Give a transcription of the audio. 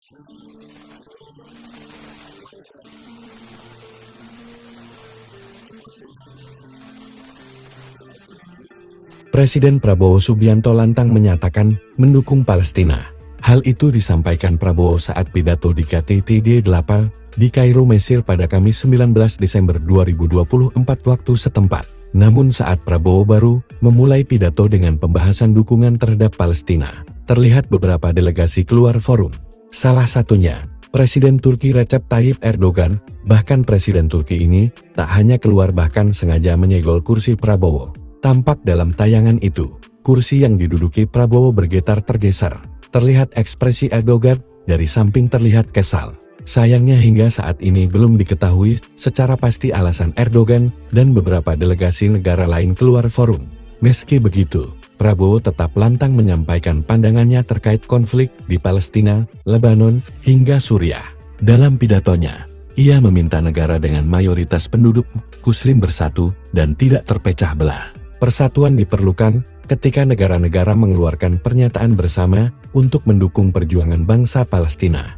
Presiden Prabowo Subianto lantang menyatakan mendukung Palestina. Hal itu disampaikan Prabowo saat pidato di KTT D8 di Kairo, Mesir pada Kamis 19 Desember 2024 waktu setempat. Namun saat Prabowo baru memulai pidato dengan pembahasan dukungan terhadap Palestina, terlihat beberapa delegasi keluar forum. Salah satunya, Presiden Turki Recep Tayyip Erdogan. Bahkan Presiden Turki ini tak hanya keluar bahkan sengaja menyegol kursi Prabowo. Tampak dalam tayangan itu, kursi yang diduduki Prabowo bergetar tergeser. Terlihat ekspresi Erdogan, dari samping terlihat kesal. Sayangnya hingga saat ini belum diketahui secara pasti alasan Erdogan dan beberapa delegasi negara lain keluar forum. Meski begitu, Prabowo tetap lantang menyampaikan pandangannya terkait konflik di Palestina, Lebanon, hingga Suriah. Dalam pidatonya, ia meminta negara dengan mayoritas penduduk Muslim bersatu dan tidak terpecah belah. Persatuan diperlukan ketika negara-negara mengeluarkan pernyataan bersama untuk mendukung perjuangan bangsa Palestina.